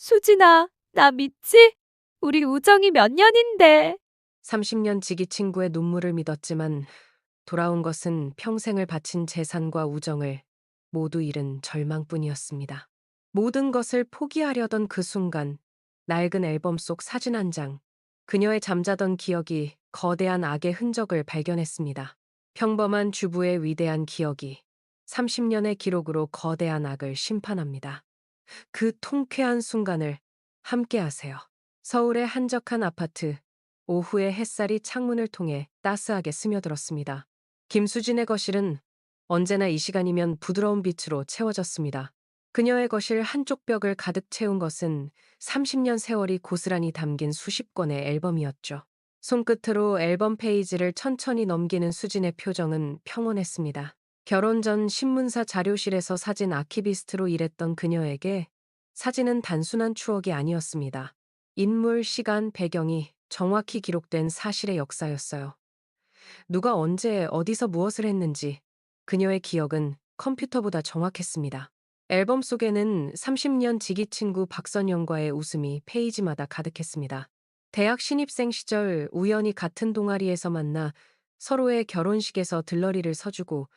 수진아, 나 믿지? 우리 우정이 몇 년인데. 30년 지기 친구의 눈물을 믿었지만 돌아온 것은 평생을 바친 재산과 우정을 모두 잃은 절망뿐이었습니다. 모든 것을 포기하려던 그 순간 낡은 앨범 속 사진 한 장, 그녀의 잠자던 기억이 거대한 악의 흔적을 발견했습니다. 평범한 주부의 위대한 기억이 30년의 기록으로 거대한 악을 심판합니다. 그 통쾌한 순간을 함께 하세요. 서울의 한적한 아파트. 오후의 햇살이 창문을 통해 따스하게 스며들었습니다. 김수진의 거실은 언제나 이 시간이면 부드러운 빛으로 채워졌습니다. 그녀의 거실 한쪽 벽을 가득 채운 것은 30년 세월이 고스란히 담긴 수십 권의 앨범이었죠. 손끝으로 앨범 페이지를 천천히 넘기는 수진의 표정은 평온했습니다. 결혼 전 신문사 자료실에서 사진 아키비스트로 일했던 그녀에게 사진은 단순한 추억이 아니었습니다. 인물, 시간, 배경이 정확히 기록된 사실의 역사였어요. 누가 언제 어디서 무엇을 했는지 그녀의 기억은 컴퓨터보다 정확했습니다. 앨범 속에는 30년 지기 친구 박선영과의 웃음이 페이지마다 가득했습니다. 대학 신입생 시절 우연히 같은 동아리에서 만나 서로의 결혼식에서 들러리를 서주고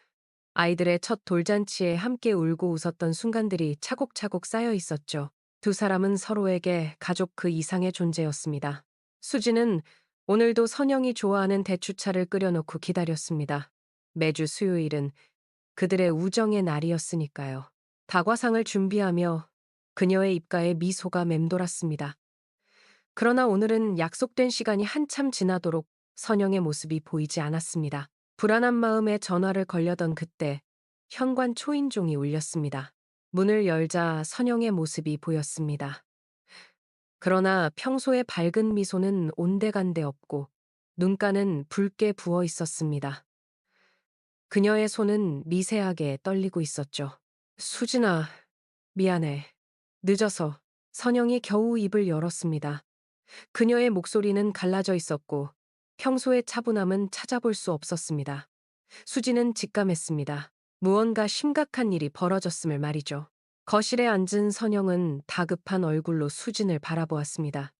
아이들의 첫 돌잔치에 함께 울고 웃었던 순간들이 차곡차곡 쌓여 있었죠. 두 사람은 서로에게 가족 그 이상의 존재였습니다. 수지는 오늘도 선영이 좋아하는 대추차를 끓여놓고 기다렸습니다. 매주 수요일은 그들의 우정의 날이었으니까요. 다과상을 준비하며 그녀의 입가에 미소가 맴돌았습니다. 그러나 오늘은 약속된 시간이 한참 지나도록 선영의 모습이 보이지 않았습니다. 불안한 마음에 전화를 걸려던 그때 현관 초인종이 울렸습니다. 문을 열자 선영의 모습이 보였습니다. 그러나 평소의 밝은 미소는 온데간데 없고 눈가는 붉게 부어 있었습니다. 그녀의 손은 미세하게 떨리고 있었죠. 수진아, 미안해. 늦어서. 선영이 겨우 입을 열었습니다. 그녀의 목소리는 갈라져 있었고 평소의 차분함은 찾아볼 수 없었습니다. 수지는 직감했습니다. 무언가 심각한 일이 벌어졌음을 말이죠. 거실에 앉은 선영은 다급한 얼굴로 수진을 바라보았습니다.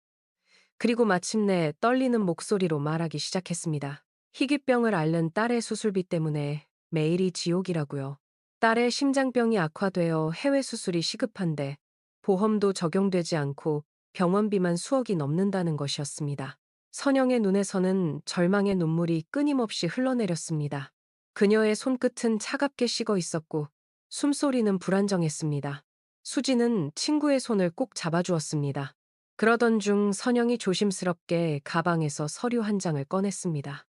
그리고 마침내 떨리는 목소리로 말하기 시작했습니다. 희귀병을 앓는 딸의 수술비 때문에 매일이 지옥이라고요. 딸의 심장병이 악화되어 해외 수술이 시급한데 보험도 적용되지 않고 병원비만 수억이 넘는다는 것이었습니다. 선영의 눈에서는 절망의 눈물이 끊임없이 흘러내렸습니다. 그녀의 손끝은 차갑게 식어 있었고 숨소리는 불안정했습니다. 수지는 친구의 손을 꼭 잡아주었습니다. 그러던 중 선영이 조심스럽게 가방에서 서류 한 장을 꺼냈습니다.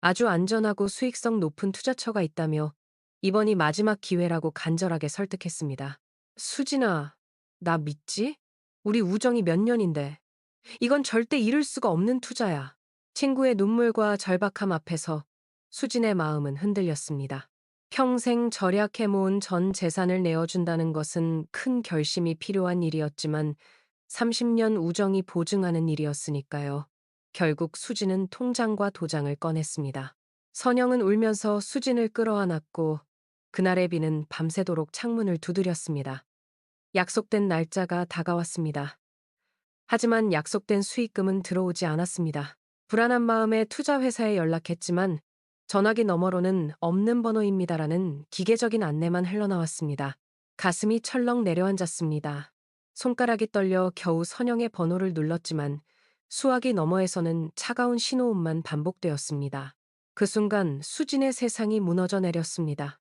아주 안전하고 수익성 높은 투자처가 있다며 이번이 마지막 기회라고 간절하게 설득했습니다. 수진아, 나 믿지? 우리 우정이 몇 년인데. 이건 절대 잃을 수가 없는 투자야. 친구의 눈물과 절박함 앞에서 수진의 마음은 흔들렸습니다. 평생 절약해 모은 전 재산을 내어준다는 것은 큰 결심이 필요한 일이었지만 30년 우정이 보증하는 일이었으니까요. 결국 수진은 통장과 도장을 꺼냈습니다. 선영은 울면서 수진을 끌어안았고 그날의 비는 밤새도록 창문을 두드렸습니다. 약속된 날짜가 다가왔습니다. 하지만 약속된 수익금은 들어오지 않았습니다. 불안한 마음에 투자회사에 연락했지만 전화기 너머로는 없는 번호입니다라는 기계적인 안내만 흘러나왔습니다. 가슴이 철렁 내려앉았습니다. 손가락이 떨려 겨우 선영의 번호를 눌렀지만 수화기 너머에서는 차가운 신호음만 반복되었습니다. 그 순간 수진의 세상이 무너져 내렸습니다.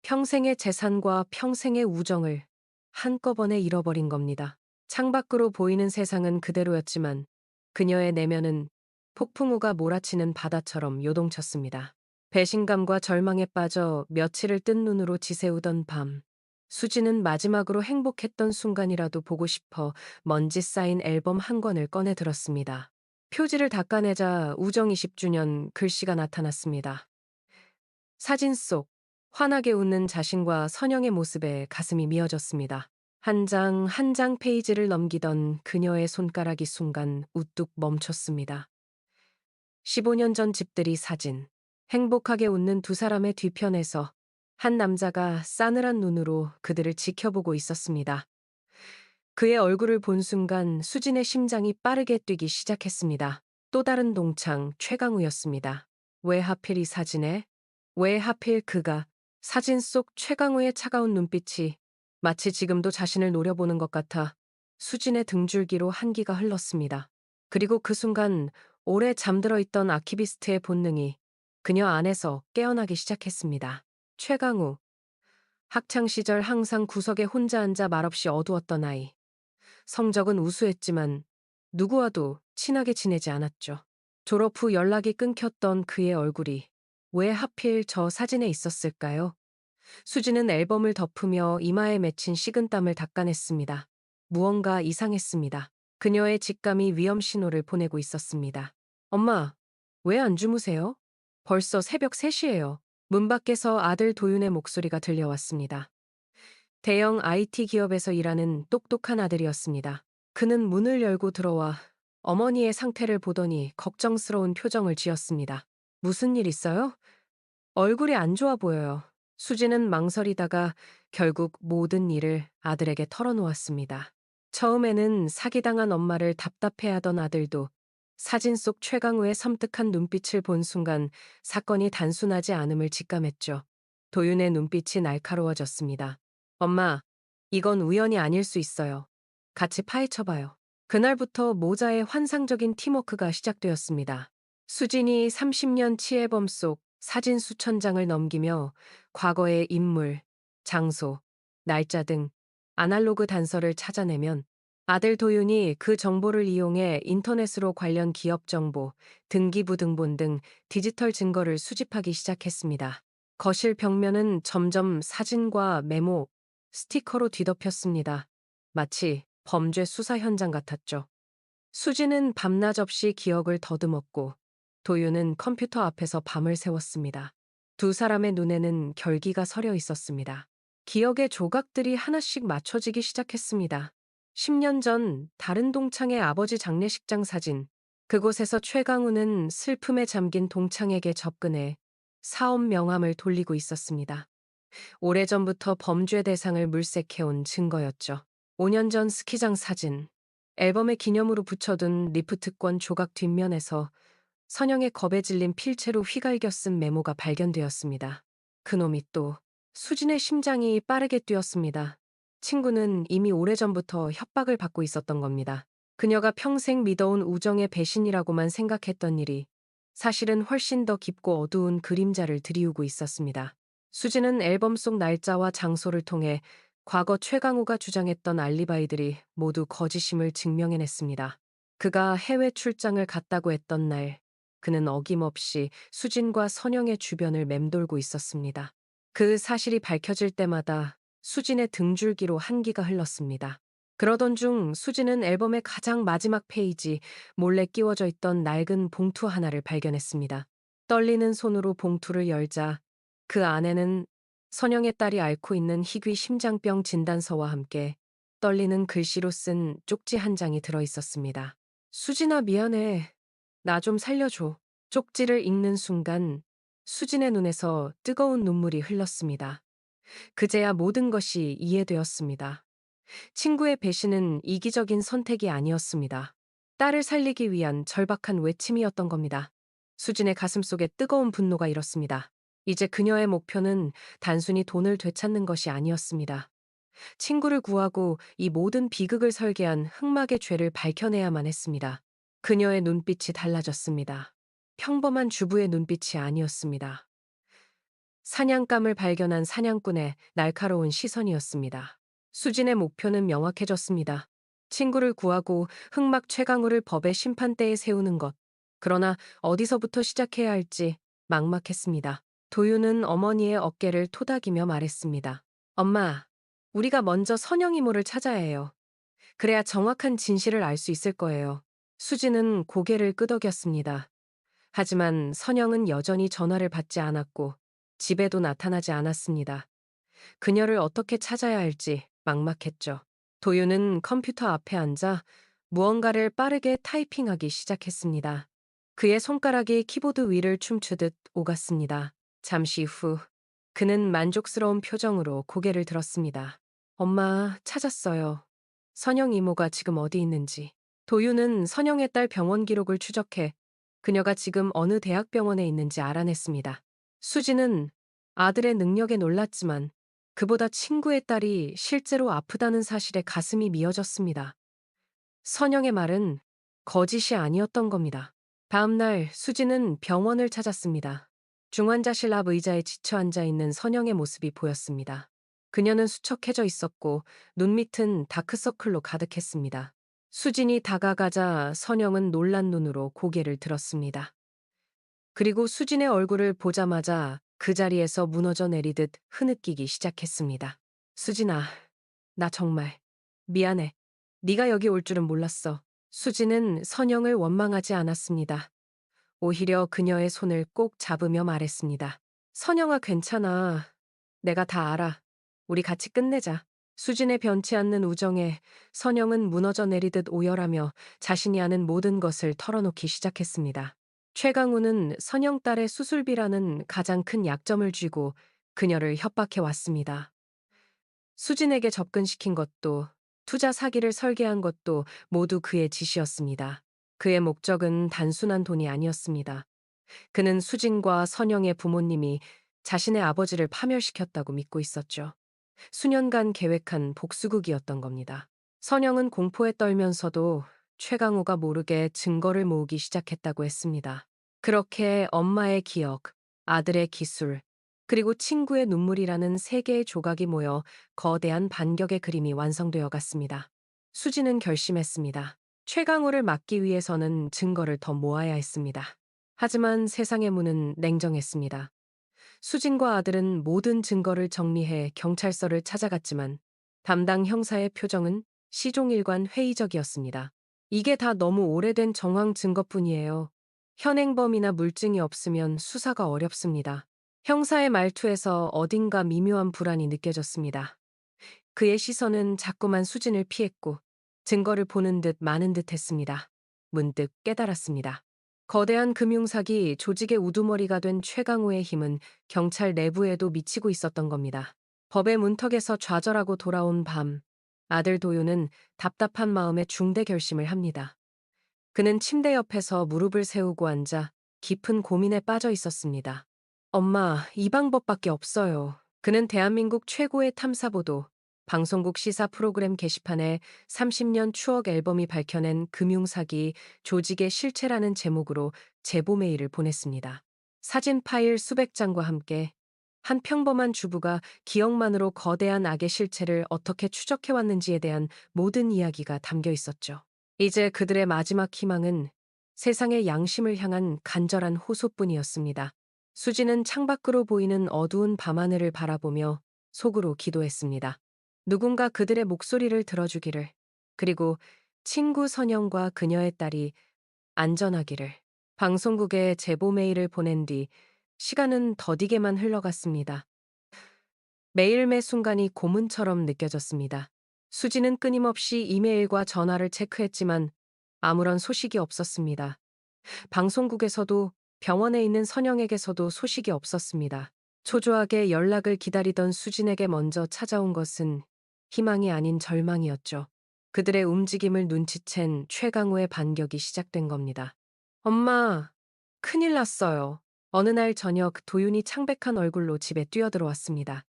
평생의 재산과 평생의 우정을 한꺼번에 잃어버린 겁니다. 창밖으로 보이는 세상은 그대로였지만 그녀의 내면은 폭풍우가 몰아치는 바다처럼 요동쳤습니다. 배신감과 절망에 빠져 며칠을 뜬 눈으로 지새우던 밤. 수지는 마지막으로 행복했던 순간이라도 보고 싶어 먼지 쌓인 앨범 한 권을 꺼내 들었습니다. 표지를 닦아내자 우정 20주년 글씨가 나타났습니다. 사진 속 환하게 웃는 자신과 선영의 모습에 가슴이 미어졌습니다. 한 장 한 장 페이지를 넘기던 그녀의 손가락이 순간 우뚝 멈췄습니다. 15년 전 집들이 사진. 행복하게 웃는 두 사람의 뒤편에서 한 남자가 싸늘한 눈으로 그들을 지켜보고 있었습니다. 그의 얼굴을 본 순간 수진의 심장이 빠르게 뛰기 시작했습니다. 또 다른 동창 최강우였습니다. 왜 하필 이 사진에? 왜 하필 그가? 사진 속 최강우의 차가운 눈빛이 마치 지금도 자신을 노려보는 것 같아 수진의 등줄기로 한기가 흘렀습니다. 그리고 그 순간 오래 잠들어 있던 아키비스트의 본능이 그녀 안에서 깨어나기 시작했습니다. 최강우. 학창 시절 항상 구석에 혼자 앉아 말없이 어두웠던 아이. 성적은 우수했지만 누구와도 친하게 지내지 않았죠. 졸업 후 연락이 끊겼던 그의 얼굴이 왜 하필 저 사진에 있었을까요? 수지는 앨범을 덮으며 이마에 맺힌 식은땀을 닦아냈습니다. 무언가 이상했습니다. 그녀의 직감이 위험 신호를 보내고 있었습니다. 엄마, 왜 안 주무세요? 벌써 새벽 3시예요. 문 밖에서 아들 도윤의 목소리가 들려왔습니다. 대형 IT 기업에서 일하는 똑똑한 아들이었습니다. 그는 문을 열고 들어와 어머니의 상태를 보더니 걱정스러운 표정을 지었습니다. 무슨 일 있어요? 얼굴이 안 좋아 보여요. 수지는 망설이다가 결국 모든 일을 아들에게 털어놓았습니다. 처음에는 사기당한 엄마를 답답해하던 아들도 사진 속 최강우의 섬뜩한 눈빛을 본 순간 사건이 단순하지 않음을 직감했죠. 도윤의 눈빛이 날카로워졌습니다. 엄마, 이건 우연이 아닐 수 있어요. 같이 파헤쳐봐요. 그날부터 모자의 환상적인 팀워크가 시작되었습니다. 수진이 30년 치앨범 속 사진 수천 장을 넘기며 과거의 인물, 장소, 날짜 등 아날로그 단서를 찾아내면 아들 도윤이 그 정보를 이용해 인터넷으로 관련 기업 정보, 등기부등본 등 디지털 증거를 수집하기 시작했습니다. 거실 벽면은 점점 사진과 메모, 스티커로 뒤덮였습니다. 마치 범죄 수사 현장 같았죠. 수지는 밤낮 없이 기억을 더듬었고 도윤은 컴퓨터 앞에서 밤을 새웠습니다. 두 사람의 눈에는 결기가 서려 있었습니다. 기억의 조각들이 하나씩 맞춰지기 시작했습니다. 10년 전 다른 동창의 아버지 장례식장 사진. 그곳에서 최강우는 슬픔에 잠긴 동창에게 접근해 사업 명함을 돌리고 있었습니다. 오래전부터 범죄 대상을 물색해온 증거였죠. 5년 전 스키장 사진. 앨범에 기념으로 붙여둔 리프트권 조각 뒷면에서 선영의 겁에 질린 필체로 휘갈겨 쓴 메모가 발견되었습니다. 그놈이 또 수진의 심장이 빠르게 뛰었습니다. 친구는 이미 오래전부터 협박을 받고 있었던 겁니다. 그녀가 평생 믿어온 우정의 배신이라고만 생각했던 일이 사실은 훨씬 더 깊고 어두운 그림자를 들이우고 있었습니다. 수진은 앨범 속 날짜와 장소를 통해 과거 최강우가 주장했던 알리바이들이 모두 거짓임을 증명해냈습니다. 그가 해외 출장을 갔다고 했던 날, 그는 어김없이 수진과 선영의 주변을 맴돌고 있었습니다. 그 사실이 밝혀질 때마다 수진의 등줄기로 한기가 흘렀습니다. 그러던 중 수진은 앨범의 가장 마지막 페이지, 몰래 끼워져 있던 낡은 봉투 하나를 발견했습니다. 떨리는 손으로 봉투를 열자 그 안에는 선영의 딸이 앓고 있는 희귀 심장병 진단서와 함께 떨리는 글씨로 쓴 쪽지 한 장이 들어 있었습니다. 수진아, 미안해. 나 좀 살려줘. 쪽지를 읽는 순간 수진의 눈에서 뜨거운 눈물이 흘렀습니다. 그제야 모든 것이 이해되었습니다. 친구의 배신은 이기적인 선택이 아니었습니다. 딸을 살리기 위한 절박한 외침이었던 겁니다. 수진의 가슴속에 뜨거운 분노가 일었습니다. 이제 그녀의 목표는 단순히 돈을 되찾는 것이 아니었습니다. 친구를 구하고 이 모든 비극을 설계한 흑막의 죄를 밝혀내야만 했습니다. 그녀의 눈빛이 달라졌습니다. 평범한 주부의 눈빛이 아니었습니다. 사냥감을 발견한 사냥꾼의 날카로운 시선이었습니다. 수진의 목표는 명확해졌습니다. 친구를 구하고 흑막 최강우를 법의 심판대에 세우는 것. 그러나 어디서부터 시작해야 할지 막막했습니다. 도윤은 어머니의 어깨를 토닥이며 말했습니다. 엄마, 우리가 먼저 선영 이모를 찾아야 해요. 그래야 정확한 진실을 알 수 있을 거예요. 수지는 고개를 끄덕였습니다. 하지만 선영은 여전히 전화를 받지 않았고 집에도 나타나지 않았습니다. 그녀를 어떻게 찾아야 할지 막막했죠. 도윤은 컴퓨터 앞에 앉아 무언가를 빠르게 타이핑하기 시작했습니다. 그의 손가락이 키보드 위를 춤추듯 오갔습니다. 잠시 후 그는 만족스러운 표정으로 고개를 들었습니다. 엄마, 찾았어요. 선영 이모가 지금 어디 있는지. 도윤은 선영의 딸 병원 기록을 추적해 그녀가 지금 어느 대학병원에 있는지 알아냈습니다. 수지는 아들의 능력에 놀랐지만 그보다 친구의 딸이 실제로 아프다는 사실에 가슴이 미어졌습니다. 선영의 말은 거짓이 아니었던 겁니다. 다음 날 수지는 병원을 찾았습니다. 중환자실 앞 의자에 지쳐 앉아 있는 선영의 모습이 보였습니다. 그녀는 수척해져 있었고 눈 밑은 다크서클로 가득했습니다. 수진이 다가가자 선영은 놀란 눈으로 고개를 들었습니다. 그리고 수진의 얼굴을 보자마자 그 자리에서 무너져 내리듯 흐느끼기 시작했습니다. 수진아, 나 정말 미안해. 네가 여기 올 줄은 몰랐어. 수진은 선영을 원망하지 않았습니다. 오히려 그녀의 손을 꼭 잡으며 말했습니다. 선영아, 괜찮아. 내가 다 알아. 우리 같이 끝내자. 수진의 변치 않는 우정에 선영은 무너져 내리듯 오열하며 자신이 아는 모든 것을 털어놓기 시작했습니다. 최강우는 선영 딸의 수술비라는 가장 큰 약점을 쥐고 그녀를 협박해 왔습니다. 수진에게 접근시킨 것도 투자 사기를 설계한 것도 모두 그의 지시였습니다. 그의 목적은 단순한 돈이 아니었습니다. 그는 수진과 선영의 부모님이 자신의 아버지를 파멸시켰다고 믿고 있었죠. 수년간 계획한 복수극이었던 겁니다. 선영은 공포에 떨면서도 최강우가 모르게 증거를 모으기 시작했다고 했습니다. 그렇게 엄마의 기억, 아들의 기술, 그리고 친구의 눈물이라는 세 개의 조각이 모여 거대한 반격의 그림이 완성되어 갔습니다. 수지는 결심했습니다. 최강우를 막기 위해서는 증거를 더 모아야 했습니다. 하지만 세상의 문은 냉정했습니다. 수진과 아들은 모든 증거를 정리해 경찰서를 찾아갔지만 담당 형사의 표정은 시종일관 회의적이었습니다. 이게 다 너무 오래된 정황 증거뿐이에요. 현행범이나 물증이 없으면 수사가 어렵습니다. 형사의 말투에서 어딘가 미묘한 불안이 느껴졌습니다. 그의 시선은 자꾸만 수진을 피했고 증거를 보는 듯 마는 듯 했습니다. 문득 깨달았습니다. 거대한 금융사기 조직의 우두머리가 된 최강우의 힘은 경찰 내부에도 미치고 있었던 겁니다. 법의 문턱에서 좌절하고 돌아온 밤, 아들 도윤은 답답한 마음에 중대 결심을 합니다. 그는 침대 옆에서 무릎을 세우고 앉아 깊은 고민에 빠져 있었습니다. 엄마, 이 방법밖에 없어요. 그는 대한민국 최고의 탐사보도, 방송국 시사 프로그램 게시판에 30년 추억 앨범이 밝혀낸 금융사기 조직의 실체라는 제목으로 제보 메일을 보냈습니다. 사진 파일 수백 장과 함께 한 평범한 주부가 기억만으로 거대한 악의 실체를 어떻게 추적해왔는지에 대한 모든 이야기가 담겨 있었죠. 이제 그들의 마지막 희망은 세상의 양심을 향한 간절한 호소뿐이었습니다. 수지는 창밖으로 보이는 어두운 밤하늘을 바라보며 속으로 기도했습니다. 누군가 그들의 목소리를 들어주기를, 그리고 친구 선영과 그녀의 딸이 안전하기를. 방송국에 제보 메일을 보낸 뒤 시간은 더디게만 흘러갔습니다. 매일 매 순간이 고문처럼 느껴졌습니다. 수지는 끊임없이 이메일과 전화를 체크했지만 아무런 소식이 없었습니다. 방송국에서도 병원에 있는 선영에게서도 소식이 없었습니다. 초조하게 연락을 기다리던 수진에게 먼저 찾아온 것은 희망이 아닌 절망이었죠. 그들의 움직임을 눈치챈 최강우의 반격이 시작된 겁니다. 엄마, 큰일 났어요. 어느 날 저녁 도윤이 창백한 얼굴로 집에 뛰어들어왔습니다.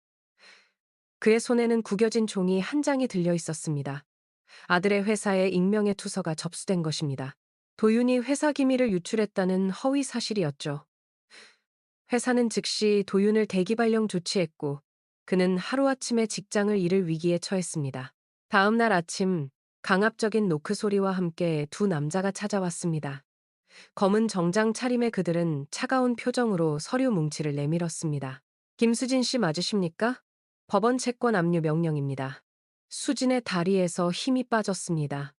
그의 손에는 구겨진 종이 한 장이 들려 있었습니다. 아들의 회사에 익명의 투서가 접수된 것입니다. 도윤이 회사 기밀을 유출했다는 허위 사실이었죠. 회사는 즉시 도윤을 대기 발령 조치했고 그는 하루아침에 직장을 잃을 위기에 처했습니다. 다음 날 아침 강압적인 노크 소리와 함께 두 남자가 찾아왔습니다. 검은 정장 차림의 그들은 차가운 표정으로 서류 뭉치를 내밀었습니다. 김수진 씨 맞으십니까? 법원 채권 압류 명령입니다. 수진의 다리에서 힘이 빠졌습니다.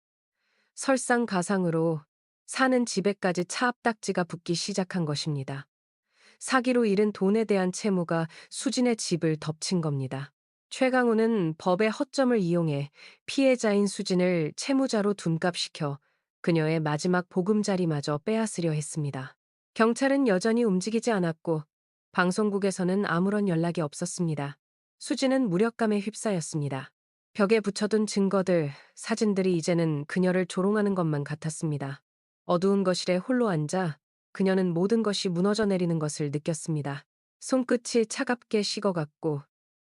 설상가상으로 사는 집에까지 차 앞딱지가 붙기 시작한 것입니다. 사기로 잃은 돈에 대한 채무가 수진의 집을 덮친 겁니다. 최강우는 법의 허점을 이용해 피해자인 수진을 채무자로 둔갑시켜 그녀의 마지막 보금자리마저 빼앗으려 했습니다. 경찰은 여전히 움직이지 않았고 방송국에서는 아무런 연락이 없었습니다. 수진은 무력감에 휩싸였습니다. 벽에 붙여둔 증거들, 사진들이 이제는 그녀를 조롱하는 것만 같았습니다. 어두운 거실에 홀로 앉아 그녀는 모든 것이 무너져 내리는 것을 느꼈습니다. 손끝이 차갑게 식어갔고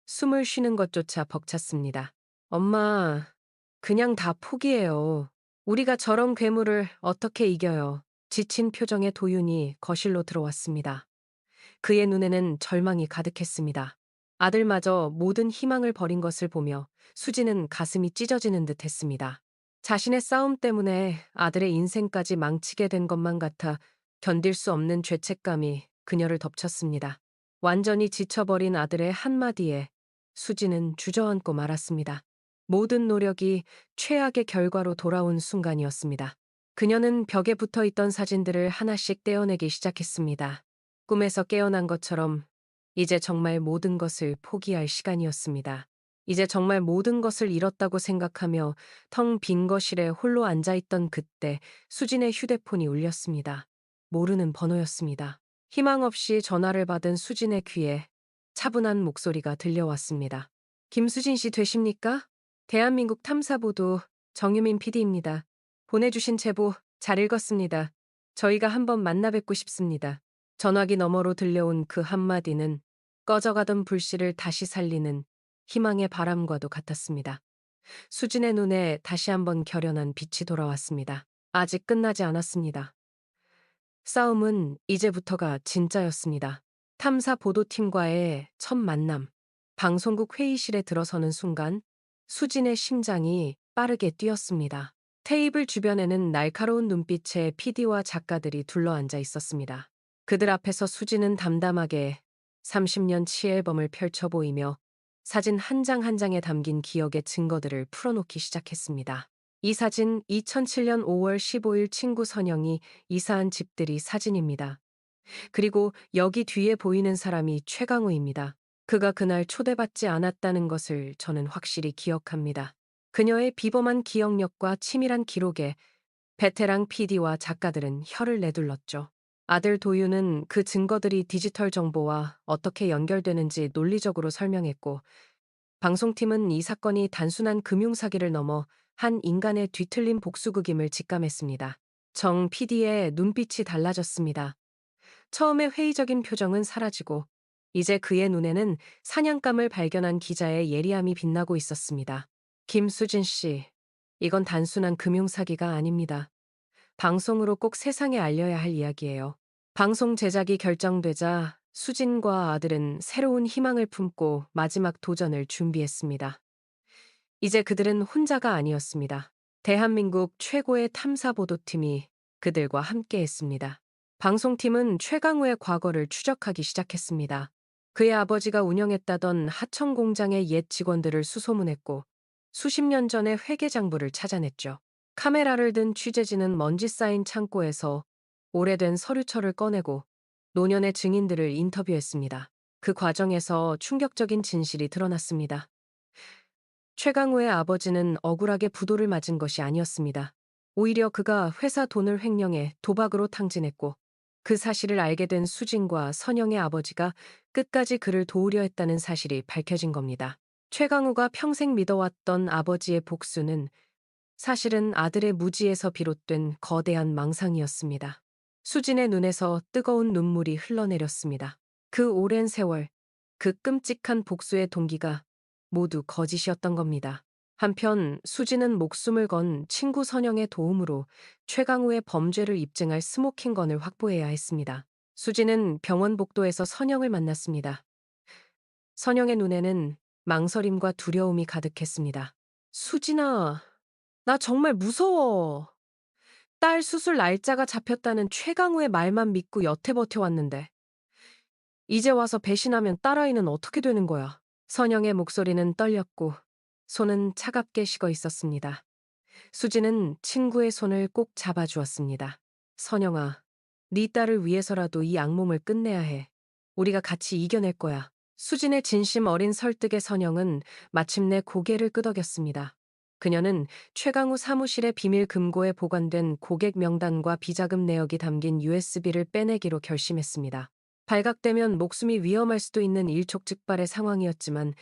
숨을 쉬는 것조차 벅찼습니다. 엄마, 그냥 다 포기해요. 우리가 저런 괴물을 어떻게 이겨요? 지친 표정의 도윤이 거실로 들어왔습니다. 그의 눈에는 절망이 가득했습니다. 아들마저 모든 희망을 버린 것을 보며 수지는 가슴이 찢어지는 듯 했습니다. 자신의 싸움 때문에 아들의 인생까지 망치게 된 것만 같아 견딜 수 없는 죄책감이 그녀를 덮쳤습니다. 완전히 지쳐버린 아들의 한마디에 수지는 주저앉고 말았습니다. 모든 노력이 최악의 결과로 돌아온 순간이었습니다. 그녀는 벽에 붙어 있던 사진들을 하나씩 떼어내기 시작했습니다. 꿈에서 깨어난 것처럼 이제 정말 모든 것을 포기할 시간이었습니다. 이제 정말 모든 것을 잃었다고 생각하며 텅 빈 거실에 홀로 앉아있던 그때 수진의 휴대폰이 울렸습니다. 모르는 번호였습니다. 희망 없이 전화를 받은 수진의 귀에 차분한 목소리가 들려왔습니다. 김수진 씨 되십니까? 대한민국 탐사보도 정유민 PD입니다. 보내주신 제보 잘 읽었습니다. 저희가 한번 만나 뵙고 싶습니다. 전화기 너머로 들려온 그 한마디는 꺼져가던 불씨를 다시 살리는 희망의 바람과도 같았습니다. 수진의 눈에 다시 한번 결연한 빛이 돌아왔습니다. 아직 끝나지 않았습니다. 싸움은 이제부터가 진짜였습니다. 탐사 보도팀과의 첫 만남. 방송국 회의실에 들어서는 순간 수진의 심장이 빠르게 뛰었습니다. 테이블 주변에는 날카로운 눈빛의 PD와 작가들이 둘러앉아 있었습니다. 그들 앞에서 수진은 담담하게 30년 치 앨범을 펼쳐 보이며 사진 한 장 한 장에 담긴 기억의 증거들을 풀어놓기 시작했습니다. 이 사진 2007년 5월 15일 친구 선영이 이사한 집들이 사진입니다. 그리고 여기 뒤에 보이는 사람이 최강우입니다. 그가 그날 초대받지 않았다는 것을 저는 확실히 기억합니다. 그녀의 비범한 기억력과 치밀한 기록에 베테랑 PD와 작가들은 혀를 내둘렀죠. 아들 도윤은 그 증거들이 디지털 정보와 어떻게 연결되는지 논리적으로 설명했고, 방송팀은 이 사건이 단순한 금융사기를 넘어 한 인간의 뒤틀린 복수극임을 직감했습니다. 정 PD의 눈빛이 달라졌습니다. 처음에 회의적인 표정은 사라지고 이제 그의 눈에는 사냥감을 발견한 기자의 예리함이 빛나고 있었습니다. 김수진 씨, 이건 단순한 금융사기가 아닙니다. 방송으로 꼭 세상에 알려야 할 이야기예요. 방송 제작이 결정되자 수진과 아들은 새로운 희망을 품고 마지막 도전을 준비했습니다. 이제 그들은 혼자가 아니었습니다. 대한민국 최고의 탐사보도팀이 그들과 함께했습니다. 방송팀은 최강우의 과거를 추적하기 시작했습니다. 그의 아버지가 운영했다던 하청 공장의 옛 직원들을 수소문했고 수십 년 전의 회계장부를 찾아냈죠. 카메라를 든 취재진은 먼지 쌓인 창고에서 오래된 서류철을 꺼내고 노년의 증인들을 인터뷰했습니다. 그 과정에서 충격적인 진실이 드러났습니다. 최강우의 아버지는 억울하게 부도를 맞은 것이 아니었습니다. 오히려 그가 회사 돈을 횡령해 도박으로 탕진했고 그 사실을 알게 된 수진과 선영의 아버지가 끝까지 그를 도우려 했다는 사실이 밝혀진 겁니다. 최강우가 평생 믿어왔던 아버지의 복수는 사실은 아들의 무지에서 비롯된 거대한 망상이었습니다. 수진의 눈에서 뜨거운 눈물이 흘러내렸습니다. 그 오랜 세월, 그 끔찍한 복수의 동기가 모두 거짓이었던 겁니다. 한편 수진은 목숨을 건 친구 선영의 도움으로 최강우의 범죄를 입증할 스모킹건을 확보해야 했습니다. 수진은 병원 복도에서 선영을 만났습니다. 선영의 눈에는 망설임과 두려움이 가득했습니다. 수진아, 나 정말 무서워. 딸 수술 날짜가 잡혔다는 최강우의 말만 믿고 여태 버텨왔는데 이제 와서 배신하면 딸아이는 어떻게 되는 거야? 선영의 목소리는 떨렸고 손은 차갑게 식어 있었습니다. 수지는 친구의 손을 꼭 잡아주었습니다. 선영아, 네 딸을 위해서라도 이 악몽을 끝내야 해. 우리가 같이 이겨낼 거야. 수진의 진심 어린 설득에 선영은 마침내 고개를 끄덕였습니다. 그녀는 최강우 사무실의 비밀 금고에 보관된 고객 명단과 비자금 내역이 담긴 USB를 빼내기로 결심했습니다. 발각되면 목숨이 위험할 수도 있는 일촉즉발의 상황이었지만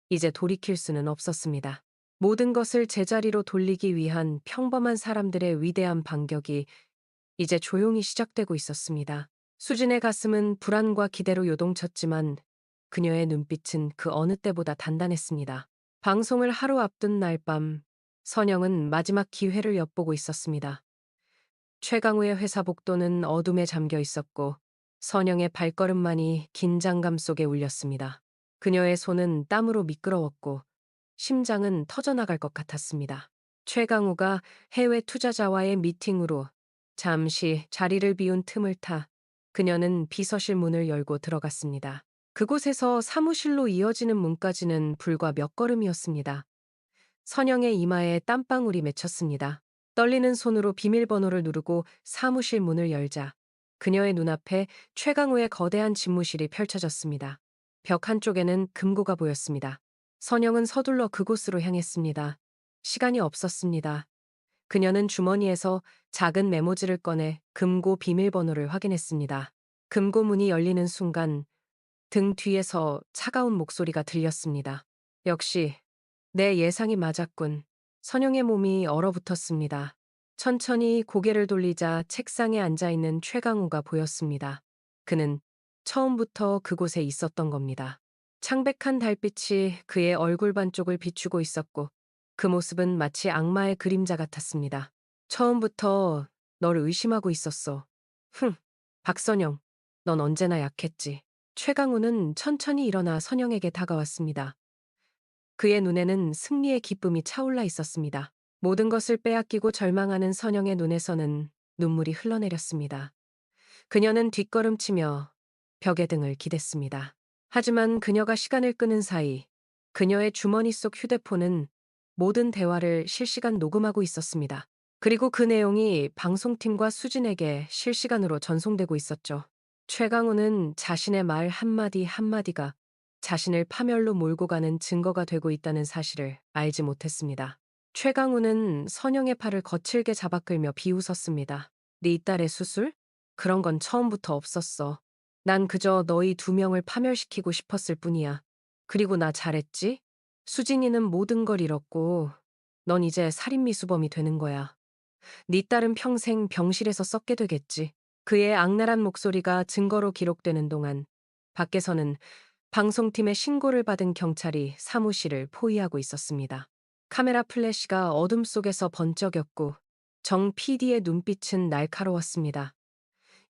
이제 돌이킬 수는 없었습니다. 모든 것을 제자리로 돌리기 위한 평범한 사람들의 위대한 반격이 이제 조용히 시작되고 있었습니다. 수진의 가슴은 불안과 기대로 요동쳤지만 그녀의 눈빛은 그 어느 때보다 단단했습니다. 방송을 하루 앞둔 날 밤, 선영은 마지막 기회를 엿보고 있었습니다. 최강우의 회사 복도는 어둠에 잠겨 있었고 선영의 발걸음만이 긴장감 속에 울렸습니다. 그녀의 손은 땀으로 미끄러웠고 심장은 터져나갈 것 같았습니다. 최강우가 해외 투자자와의 미팅으로 잠시 자리를 비운 틈을 타 그녀는 비서실 문을 열고 들어갔습니다. 그곳에서 사무실로 이어지는 문까지는 불과 몇 걸음이었습니다. 선영의 이마에 땀방울이 맺혔습니다. 떨리는 손으로 비밀번호를 누르고 사무실 문을 열자 그녀의 눈앞에 최강우의 거대한 집무실이 펼쳐졌습니다. 벽 한쪽에는 금고가 보였습니다. 선영은 서둘러 그곳으로 향했습니다. 시간이 없었습니다. 그녀는 주머니에서 작은 메모지를 꺼내 금고 비밀번호를 확인했습니다. 금고 문이 열리는 순간 등 뒤에서 차가운 목소리가 들렸습니다. 역시 내 예상이 맞았군. 선영의 몸이 얼어붙었습니다. 천천히 고개를 돌리자 책상에 앉아있는 최강우가 보였습니다. 그는 처음부터 그곳에 있었던 겁니다. 창백한 달빛이 그의 얼굴 반쪽을 비추고 있었고 그 모습은 마치 악마의 그림자 같았습니다. 처음부터 널 의심하고 있었어. 흥, 박선영, 넌 언제나 약했지. 최강우는 천천히 일어나 선영에게 다가왔습니다. 그의 눈에는 승리의 기쁨이 차올라 있었습니다. 모든 것을 빼앗기고 절망하는 선영의 눈에서는 눈물이 흘러내렸습니다. 그녀는 뒷걸음치며 벽에 등을 기댔습니다. 하지만 그녀가 시간을 끄는 사이 그녀의 주머니 속 휴대폰은 모든 대화를 실시간 녹음하고 있었습니다. 그리고 그 내용이 방송팀과 수진에게 실시간으로 전송되고 있었죠. 최강우는 자신의 말 한마디 한마디가 자신을 파멸로 몰고 가는 증거가 되고 있다는 사실을 알지 못했습니다. 최강우는 선영의 팔을 거칠게 잡아끌며 비웃었습니다. 네 딸의 수술? 그런 건 처음부터 없었어. 난 그저 너희 두 명을 파멸시키고 싶었을 뿐이야. 그리고 나 잘했지? 수진이는 모든 걸 잃었고 넌 이제 살인미수범이 되는 거야. 네 딸은 평생 병실에서 썩게 되겠지. 그의 악랄한 목소리가 증거로 기록되는 동안 밖에서는 방송팀의 신고를 받은 경찰이 사무실을 포위하고 있었습니다. 카메라 플래시가 어둠 속에서 번쩍였고 정 PD의 눈빛은 날카로웠습니다.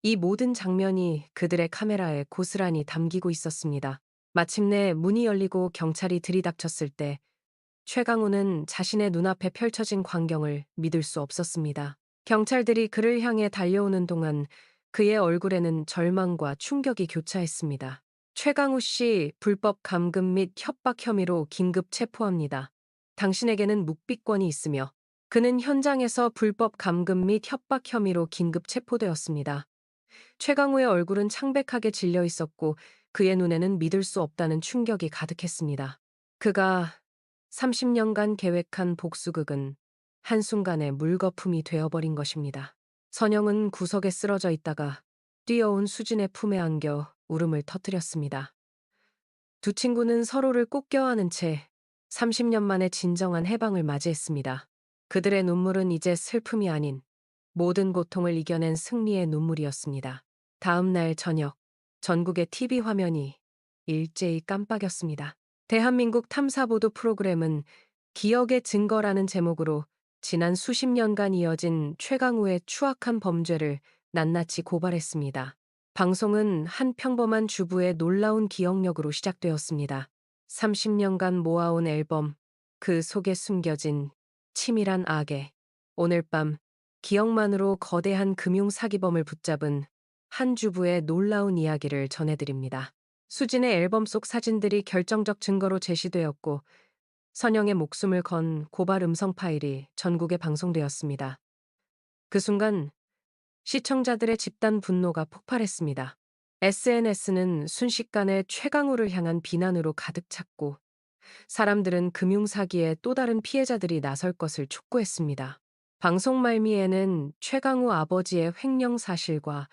이 모든 장면이 그들의 카메라에 고스란히 담기고 있었습니다. 마침내 문이 열리고 경찰이 들이닥쳤을 때 최강우는 자신의 눈앞에 펼쳐진 광경을 믿을 수 없었습니다. 경찰들이 그를 향해 달려오는 동안 그의 얼굴에는 절망과 충격이 교차했습니다. 최강우 씨 불법 감금 및 협박 혐의로 긴급 체포합니다. 당신에게는 묵비권이 있으며 그는 현장에서 불법 감금 및 협박 혐의로 긴급 체포되었습니다. 최강우의 얼굴은 창백하게 질려 있었고 그의 눈에는 믿을 수 없다는 충격이 가득했습니다. 그가 30년간 계획한 복수극은 한순간에 물거품이 되어버린 것입니다. 선영은 구석에 쓰러져 있다가 뛰어온 수진의 품에 안겨 울음을 터뜨렸습니다. 두 친구는 서로를 꼭 껴안은 채 30년 만에 진정한 해방을 맞이했습니다. 그들의 눈물은 이제 슬픔이 아닌 모든 고통을 이겨낸 승리의 눈물이었습니다. 다음 날 저녁, 전국의 TV 화면이 일제히 깜빡였습니다. 대한민국 탐사보도 프로그램은 기억의 증거라는 제목으로 지난 수십 년간 이어진 최강우의 추악한 범죄를 낱낱이 고발했습니다. 방송은 한 평범한 주부의 놀라운 기억력으로 시작되었습니다. 30년간 모아온 앨범, 그 속에 숨겨진 치밀한 악에 오늘 밤 기억만으로 거대한 금융 사기범을 붙잡은 한 주부의 놀라운 이야기를 전해드립니다. 수진의 앨범 속 사진들이 결정적 증거로 제시되었고 선영의 목숨을 건 고발 음성 파일이 전국에 방송되었습니다. 그 순간 시청자들의 집단 분노가 폭발했습니다. SNS는 순식간에 최강우를 향한 비난으로 가득 찼고 사람들은 금융사기의 또 다른 피해자들이 나설 것을 촉구했습니다. 방송 말미에는 최강우 아버지의 횡령 사실과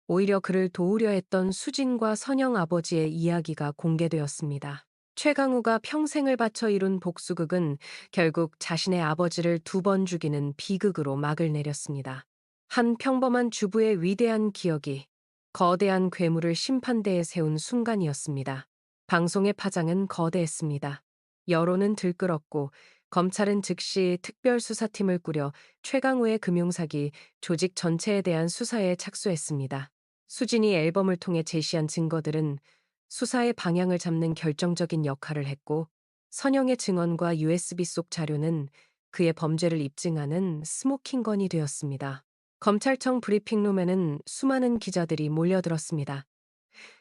오히려 그를 도우려 했던 수진과 선영 아버지의 이야기가 공개되었습니다. 최강우가 평생을 바쳐 이룬 복수극은 결국 자신의 아버지를 2번 죽이는 비극으로 막을 내렸습니다. 한 평범한 주부의 위대한 기억이 거대한 괴물을 심판대에 세운 순간이었습니다. 방송의 파장은 거대했습니다. 여론은 들끓었고 검찰은 즉시 특별수사팀을 꾸려 최강우의 금융사기 조직 전체에 대한 수사에 착수했습니다. 수진이 앨범을 통해 제시한 증거들은 수사의 방향을 잡는 결정적인 역할을 했고, 선영의 증언과 USB 속 자료는 그의 범죄를 입증하는 스모킹건이 되었습니다. 검찰청 브리핑룸에는 수많은 기자들이 몰려들었습니다.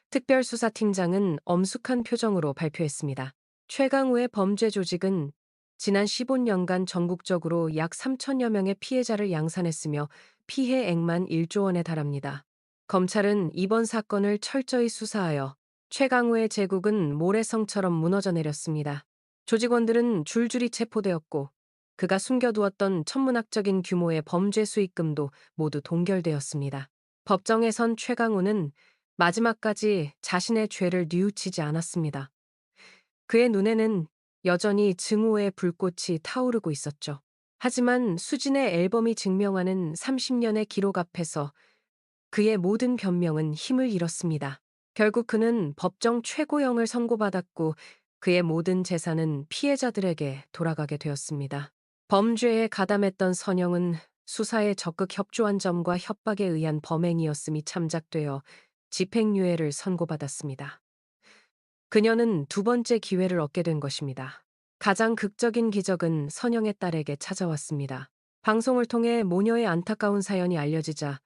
특별수사팀장은 엄숙한 표정으로 발표했습니다. 최강우의 범죄 조직은 지난 15년간 전국적으로 약 3천여 명의 피해자를 양산했으며 피해액만 1조 원에 달합니다. 검찰은 이번 사건을 철저히 수사하여 최강우의 제국은 모래성처럼 무너져 내렸습니다. 조직원들은 줄줄이 체포되었고 그가 숨겨두었던 천문학적인 규모의 범죄 수익금도 모두 동결되었습니다. 법정에 선 최강우는 마지막까지 자신의 죄를 뉘우치지 않았습니다. 그의 눈에는 여전히 증오의 불꽃이 타오르고 있었죠. 하지만 수진의 앨범이 증명하는 30년의 기록 앞에서 그의 모든 변명은 힘을 잃었습니다. 결국 그는 법정 최고형을 선고받았고 그의 모든 재산은 피해자들에게 돌아가게 되었습니다. 범죄에 가담했던 선영은 수사에 적극 협조한 점과 협박에 의한 범행이었음이 참작되어 집행유예를 선고받았습니다. 그녀는 2번째 기회를 얻게 된 것입니다. 가장 극적인 기적은 선영의 딸에게 찾아왔습니다. 방송을 통해 모녀의 안타까운 사연이 알려지자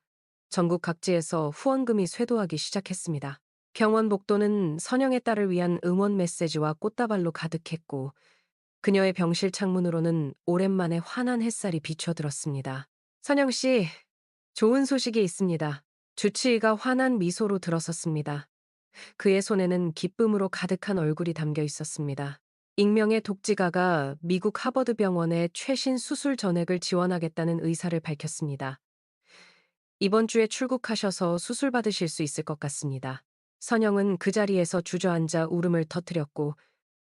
전국 각지에서 후원금이 쇄도하기 시작했습니다. 병원 복도는 선영의 딸을 위한 응원 메시지와 꽃다발로 가득했고 그녀의 병실 창문으로는 오랜만에 환한 햇살이 비춰들었습니다. 선영 씨, 좋은 소식이 있습니다. 주치의가 환한 미소로 들어섰습니다. 그의 손에는 기쁨으로 가득한 얼굴이 담겨 있었습니다. 익명의 독지가가 미국 하버드 병원의 최신 수술 전액을 지원하겠다는 의사를 밝혔습니다. 이번 주에 출국하셔서 수술 받으실 수 있을 것 같습니다. 선영은 그 자리에서 주저앉아 울음을 터뜨렸고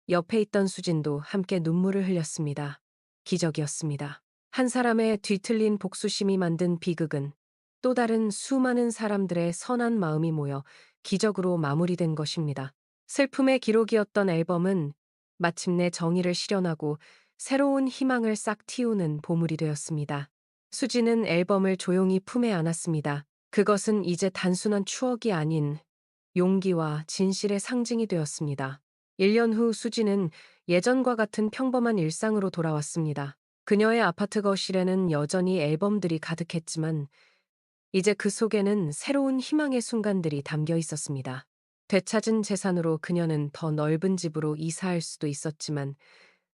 옆에 있던 수진도 함께 눈물을 흘렸습니다. 기적이었습니다. 한 사람의 뒤틀린 복수심이 만든 비극은 또 다른 수많은 사람들의 선한 마음이 모여 기적으로 마무리된 것입니다. 슬픔의 기록이었던 앨범은 마침내 정의를 실현하고 새로운 희망을 싹 틔우는 보물이 되었습니다. 수지는 앨범을 조용히 품에 안았습니다. 그것은 이제 단순한 추억이 아닌 용기와 진실의 상징이 되었습니다. 1년 후 수지는 예전과 같은 평범한 일상으로 돌아왔습니다. 그녀의 아파트 거실에는 여전히 앨범들이 가득했지만 이제 그 속에는 새로운 희망의 순간들이 담겨 있었습니다. 되찾은 재산으로 그녀는 더 넓은 집으로 이사할 수도 있었지만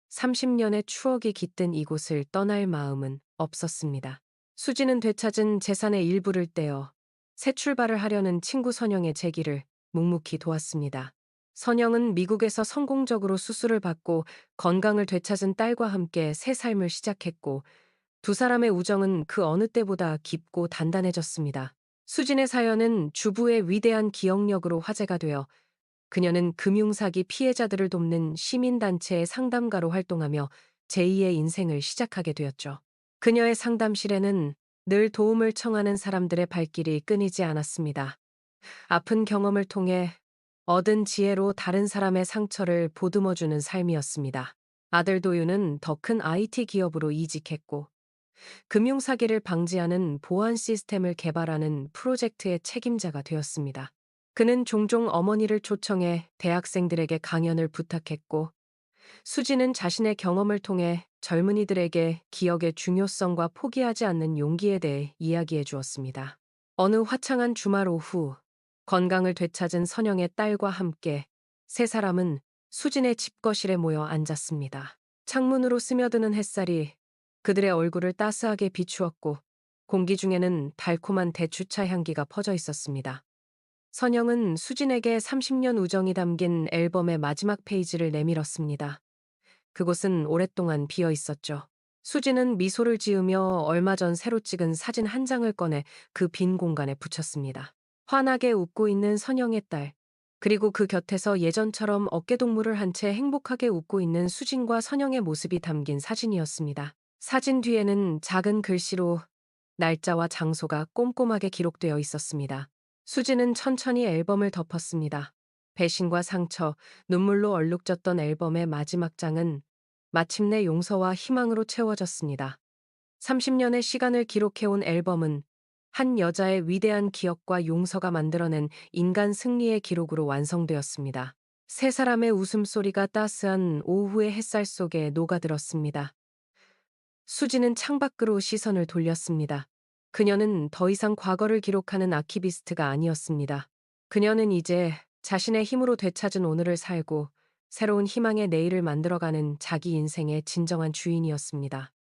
30년의 추억이 깃든 이곳을 떠날 마음은 없었습니다. 수지는 되찾은 재산의 일부를 떼어 새 출발을 하려는 친구 선영의 재기를 묵묵히 도왔습니다. 선영은 미국에서 성공적으로 수술을 받고 건강을 되찾은 딸과 함께 새 삶을 시작했고 2사람의 우정은 그 어느 때보다 깊고 단단해졌습니다. 수진의 사연은 주부의 위대한 기억력으로 화제가 되어 그녀는 금융사기 피해자들을 돕는 시민단체의 상담가로 활동하며 제2의 인생을 시작하게 되었죠. 그녀의 상담실에는 늘 도움을 청하는 사람들의 발길이 끊이지 않았습니다. 아픈 경험을 통해 얻은 지혜로 다른 사람의 상처를 보듬어주는 삶이었습니다. 아들 도윤은 더 큰 IT 기업으로 이직했고 금융사기를 방지하는 보안 시스템을 개발하는 프로젝트의 책임자가 되었습니다. 그는 종종 어머니를 초청해 대학생들에게 강연을 부탁했고 수지는 자신의 경험을 통해 젊은이들에게 기억의 중요성과 포기하지 않는 용기에 대해 이야기해 주었습니다. 어느 화창한 주말 오후 건강을 되찾은 선영의 딸과 함께 3사람은 수진의 집거실에 모여 앉았습니다. 창문으로 스며드는 햇살이 그들의 얼굴을 따스하게 비추었고 공기 중에는 달콤한 대추차 향기가 퍼져 있었습니다. 선영은 수진에게 30년 우정이 담긴 앨범의 마지막 페이지를 내밀었습니다. 그곳은 오랫동안 비어 있었죠. 수진은 미소를 지으며 얼마 전 새로 찍은 사진 한 장을 꺼내 그 빈 공간에 붙였습니다. 환하게 웃고 있는 선영의 딸. 그리고 그 곁에서 예전처럼 어깨동무를 한 채 행복하게 웃고 있는 수진과 선영의 모습이 담긴 사진이었습니다. 사진 뒤에는 작은 글씨로 날짜와 장소가 꼼꼼하게 기록되어 있었습니다. 수진은 천천히 앨범을 덮었습니다. 배신과 상처, 눈물로 얼룩졌던 앨범의 마지막 장은 마침내 용서와 희망으로 채워졌습니다. 30년의 시간을 기록해온 앨범은 한 여자의 위대한 기억과 용서가 만들어낸 인간 승리의 기록으로 완성되었습니다. 세 사람의 웃음소리가 따스한 오후의 햇살 속에 녹아들었습니다. 수지는 창밖으로 시선을 돌렸습니다. 그녀는 더 이상 과거를 기록하는 아키비스트가 아니었습니다. 그녀는 이제 자신의 힘으로 되찾은 오늘을 살고 새로운 희망의 내일을 만들어가는 자기 인생의 진정한 주인이었습니다.